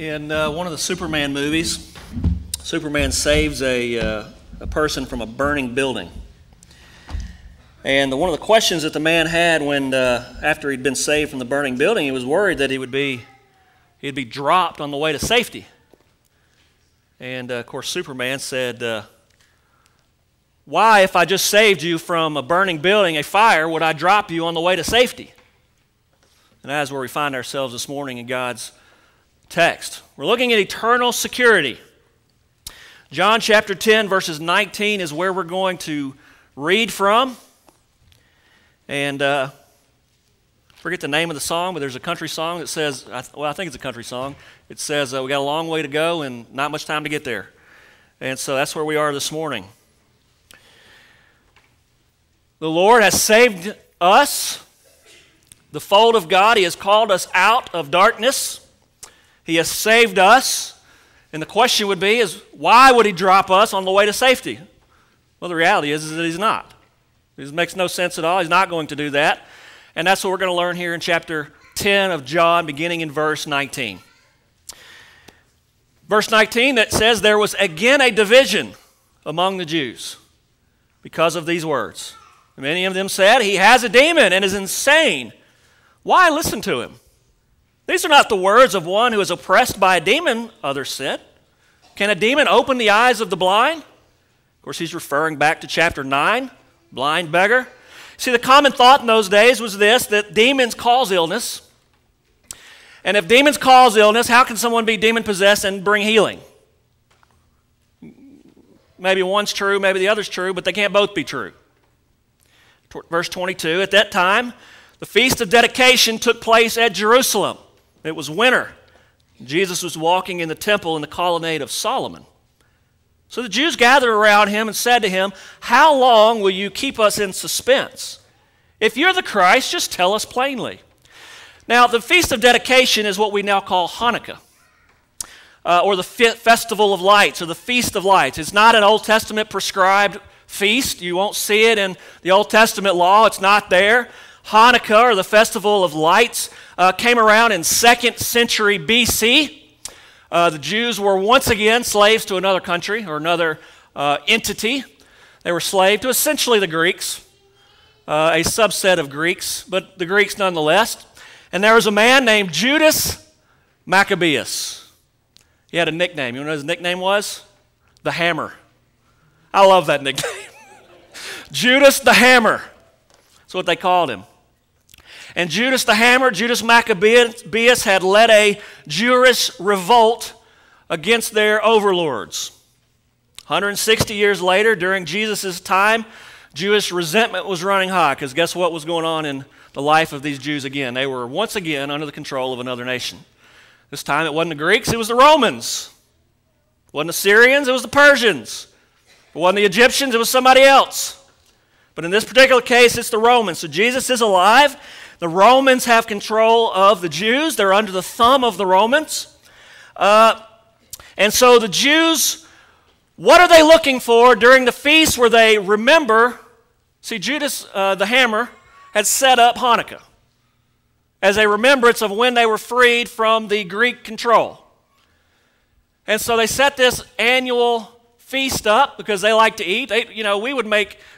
In one of the Superman movies, Superman saves a person from a burning building. And one of the questions that the man had when after he'd been saved from the burning building, he was worried that he'd be dropped on the way to safety. And of course, Superman said, "Why, if I just saved you from a burning building, a fire, would I drop you on the way to safety?" And that's where we find ourselves this morning in God's text. We're looking at eternal security. John chapter 10, verses 19 is where we're going to read from. And forget the name of the song, but there's a country song that says, I think it's a country song. It says, we got a long way to go and not much time to get there. And so that's where we are this morning. The Lord has saved us, the fold of God. He has called us out of darkness. He has saved us. And the question would be, why would He drop us on the way to safety? Well, the reality is that He's not. It makes no sense at all. He's not going to do that. And that's what we're going to learn here in chapter 10 of John, beginning in verse 19. Verse 19 that says, "There was again a division among the Jews because of these words. Many of them said, 'He has a demon and is insane. Why listen to him?' These are not the words of one who is oppressed by a demon," others said. "Can a demon open the eyes of the blind?" Of course, he's referring back to chapter 9, blind beggar. See, the common thought in those days was this, that demons cause illness. And if demons cause illness, how can someone be demon-possessed and bring healing? Maybe one's true, maybe the other's true, but they can't both be true. Verse 22, "At that time, the Feast of Dedication took place at Jerusalem. It was winter. Jesus was walking in the temple in the colonnade of Solomon. So the Jews gathered around him and said to him, 'How long will you keep us in suspense? If you're the Christ, just tell us plainly.'" Now, the Feast of Dedication is what we now call Hanukkah, or the Festival of Lights, or the Feast of Lights. It's not an Old Testament prescribed feast. You won't see it in the Old Testament law. It's not there. Hanukkah, or the Festival of Lights, came around in 2nd century BC. The Jews were once again slaves to another country or another entity. They were slave to essentially the Greeks, a subset of Greeks, but the Greeks nonetheless. And there was a man named Judas Maccabeus. He had a nickname. You know what his nickname was? The Hammer. I love that nickname. Judas the Hammer. That's what they called him. And Judas the Hammer, Judas Maccabeus, had led a Jewish revolt against their overlords. 160 years later, during Jesus' time, Jewish resentment was running high, because guess what was going on in the life of these Jews again? They were once again under the control of another nation. This time it wasn't the Greeks, it was the Romans. It wasn't the Syrians, it was the Persians. It wasn't the Egyptians, it was somebody else. But in this particular case, it's the Romans. So Jesus is alive. The Romans have control of the Jews. They're under the thumb of the Romans. And so the Jews, what are they looking for during the feast where they remember? See, Judas the Hammer had set up Hanukkah as a remembrance of when they were freed from the Greek control. And so they set this annual feast up because they like to eat.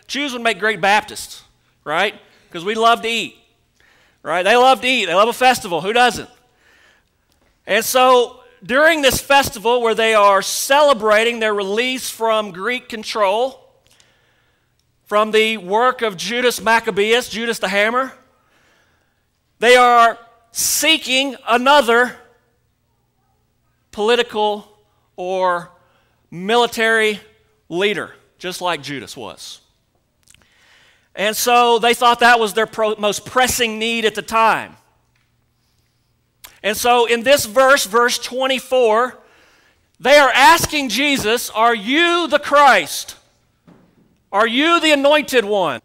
Jews would make great Baptists, right? Because we love to eat, right? They love to eat. They love a festival. Who doesn't? And so during this festival where they are celebrating their release from Greek control, from the work of Judas Maccabeus, Judas the Hammer, they are seeking another political or military leader, just like Judas was. And so they thought that was their most pressing need at the time. And so in this verse 24, they are asking Jesus, "Are you the Christ? Are you the anointed one?"